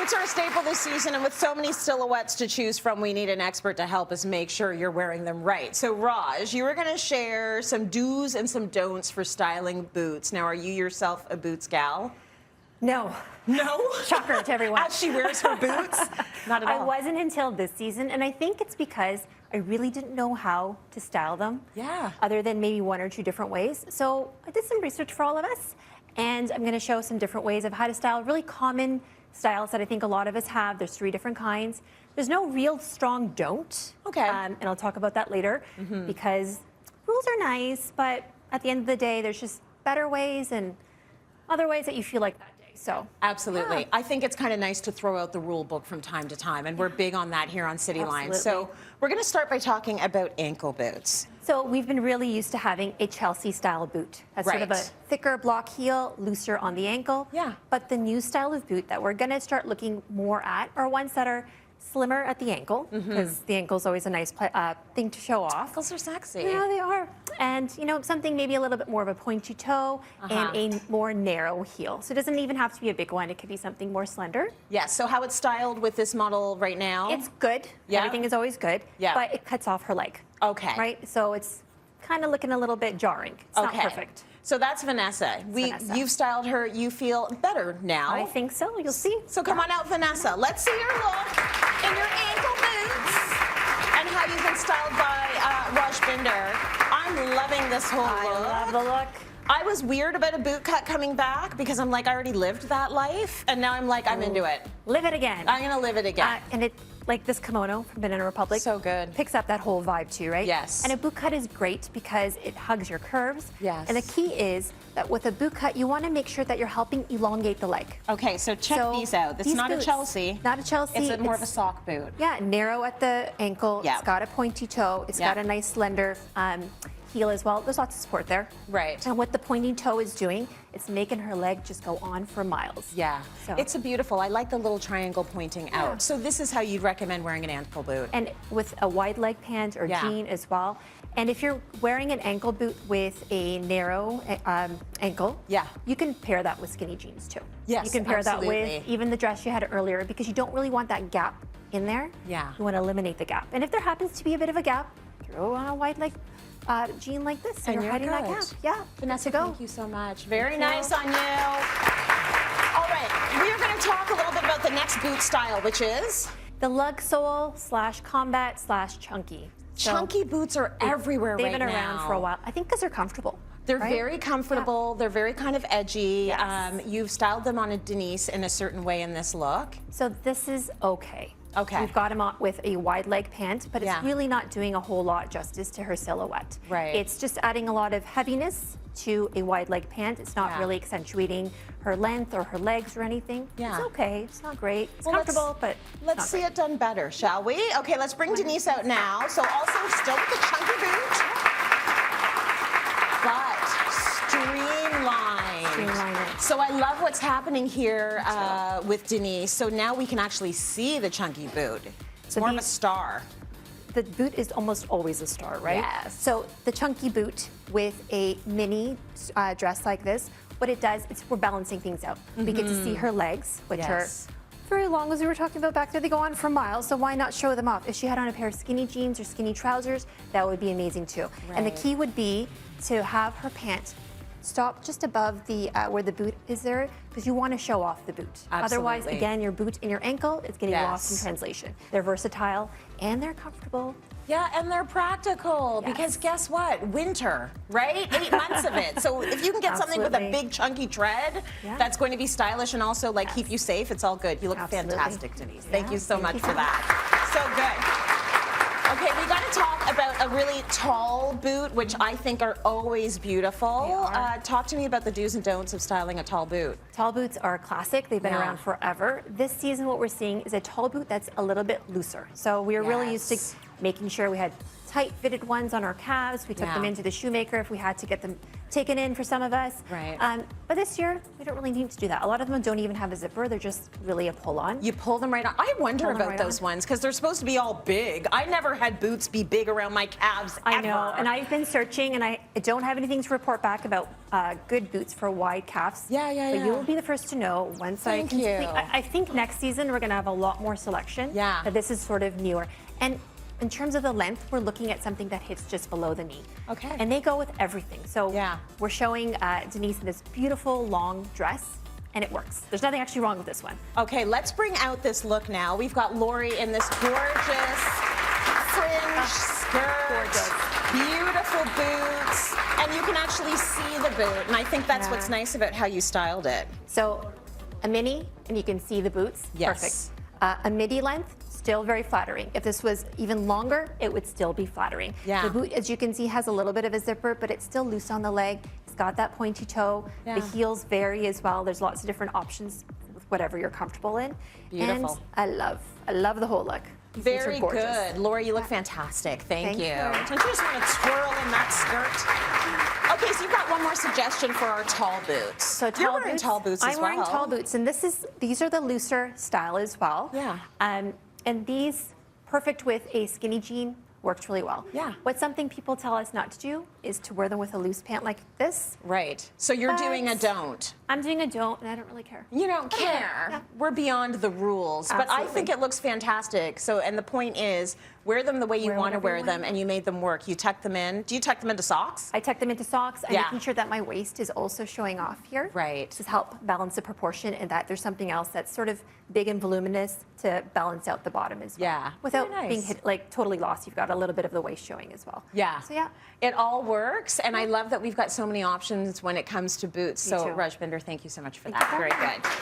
Boots are a staple this season, and with so many silhouettes to choose from, we need an expert to help us make sure you're wearing them right. So, Raj, you were going to share some do's and some don'ts for styling boots. Now, are you yourself a boots gal? No. No? Shocker to everyone. As she wears her boots? Not at all. I wasn't until this season, and I think it's because I really didn't know how to style them. Yeah. Other than maybe one or two different ways. So I did some research for all of us, and I'm going to show some different ways of how to style really common styles that I think a lot of us have. There's 3 different kinds. There's no real strong don't. Okay. And I'll talk about that later because rules are nice, but at the end of the day, there's just better ways and other ways that you feel like that day. So absolutely. Yeah. I think it's kind of nice to throw out the rule book from time to time, and we're big on that here on Cityline. So we're going to start by talking about ankle boots. So we've been really used to having a Chelsea style boot. That's sort of a thicker block heel, looser on the ankle. Yeah. But the new style of boot that we're going to start looking more at are ones that are slimmer at the ankle, because the ankle is always a nice thing to show off. Ankles are sexy. Yeah, they are. And, you know, something maybe a little bit more of a pointy toe and a more narrow heel. So it doesn't even have to be a big one. It could be something more slender. Yes. So how it's styled with this model right now? It's good. Yeah. Everything is always good. Yeah. But it cuts off her leg. Okay. Right? So it's kind of looking a little bit jarring. It's not perfect. So that's Vanessa. You've styled her. You feel better now. I think so. You'll see. So come on out, Vanessa. Let's see your look in your ankle boots and how you've been styled by Rajbinder. I'm loving this whole look. I love the look. I was weird about a boot cut coming back because I'm like, I already lived that life, and now I'm like, I'm into it. Live it again. I'm gonna live it again. And it, like this kimono from Banana Republic, so good. Picks up that whole vibe too, right? Yes. And a boot cut is great because it hugs your curves. Yes. And the key is that with a boot cut, you want to make sure that you're helping elongate the leg. Okay, so check these out. This is not a Chelsea. Not a Chelsea. It's more of a sock boot. Yeah, narrow at the ankle. Yeah. It's got a pointy toe. It's got a nice slender heel as well. There's lots of support there. Right. And what the pointing toe is doing, it's making her leg just go on for miles. Yeah. So. It's a beautiful, I like the little triangle pointing out. So this is how you'd recommend wearing an ankle boot. And with a wide leg pant or jean as well. And if you're wearing an ankle boot with a narrow ankle, you can pair that with skinny jeans too. Yes, you can pair that absolutely. with even the dress you had earlier, because you don't really want that gap in there. Yeah. You want to eliminate the gap. And if there happens to be a bit of a gap, throw on a wide leg jean like this, and you're hiding that gap. Yeah. Vanessa, thank you so much. Very nice on you. All right, we are going to talk a little bit about the next boot style, which is the lug sole / combat / chunky. Chunky boots are everywhere right now. They've been around for a while. I think because they're comfortable. They're very comfortable. They're very kind of edgy. Yes. You've styled them on a Denise in a certain way in this look. So this is okay. Okay. We've got him on with a wide leg pant, but it's really not doing a whole lot justice to her silhouette. Right. It's just adding a lot of heaviness to a wide leg pant. It's not really accentuating her length or her legs or anything. It's okay. It's not great. It's comfortable, but let's see it done better, shall we? Okay, let's bring Denise out now. So also still with the chunky boot, but streamlined. So I love what's happening here with Denise. So now we can actually see the chunky boot. It's more of a star. The boot is almost always a star, right? Yes. So the chunky boot with a mini dress like this, what it does is we're balancing things out. We get to see her legs, which are very long, as we were talking about back there. They go on for miles, so why not show them off? If she had on a pair of skinny jeans or skinny trousers, that would be amazing too. And the key would be to have her pant stop just above the where the boot is there, because you want to show off the boot. Otherwise, again, your boot in your ankle is getting lost in translation. They're versatile and they're comfortable. Yeah, and they're practical because guess what? Winter, right? 8 months of it. So if you can get something with a big chunky tread that's going to be stylish and also like keep you safe, it's all good. You look fantastic, Denise. Thank you so much for that. So good. Okay, we got to talk about a really tall boot, which I think are always beautiful. Talk to me about the do's and don'ts of styling a tall boot. Tall boots are a classic. They've been around forever. This season, what we're seeing is a tall boot that's a little bit looser. So we're really used to making sure we had tight fitted ones on our calves. We took them into the shoemaker if we had to get them taken in for some of us. Right. But this year, we don't really need to do that. A lot of them don't even have a zipper. They're just really a pull-on. You pull them right on. I wonder about those ones because they're supposed to be all big. I never had boots be big around my calves ever. I know, and I've been searching, and I don't have anything to report back about good boots for wide calves. Yeah. But you will be the first to know once Thank I you. I think next season we're going to have a lot more selection. Yeah. But this is sort of newer. And in terms of the length, we're looking at something that hits just below the knee. Okay. And they go with everything. So Yeah. we're showing Denise this beautiful long dress, and it works. There's nothing actually wrong with this one. Okay, let's bring out this look now. We've got Lori in this gorgeous fringe skirt. Gorgeous. Beautiful boots. And you can actually see the boot. And I think that's what's nice about how you styled it. So a mini, and you can see the boots. Yes. Perfect. A midi length, still very flattering. If this was even longer, it would still be flattering. Yeah. The boot, as you can see, has a little bit of a zipper, but it's still loose on the leg. It's got that pointy toe. Yeah. The heels vary as well. There's lots of different options with whatever you're comfortable in. Beautiful. And I love the whole look. These things are Very gorgeous. good. Lori, you look fantastic. Thank you. you. Don't you just want to twirl in that skirt? Okay, so you've got one more suggestion for our tall boots. So You're wearing tall boots as I'm well. wearing tall boots, and these are the looser style as well. Yeah. And these, perfect with a skinny jean, works really well. Yeah. What's something people tell us not to do is to wear them with a loose pant like this. Right. So you're But doing a don't. I'm doing a don't, and I don't really care. You don't care. Yeah. We're beyond the rules. But I Absolutely. think it looks fantastic. So, and the point is, wear them the way you Wear want to whatever wear you them, want. and you made them work. You tuck them in. Do you tuck them into socks? I tuck them into socks. I'm Yeah. making sure that my waist is also showing off here. Right. To help balance the proportion, and that there's something else that's sort of big and voluminous to balance out the bottom as well. Yeah. Without Very being nice. like totally lost. You've got a little bit of the waist showing as well. Yeah. So yeah. It all works, and I love that we've got so many options when it comes to boots. Me So, too. Rajbinder, thank you so much for Thank you that. for Very having me. good.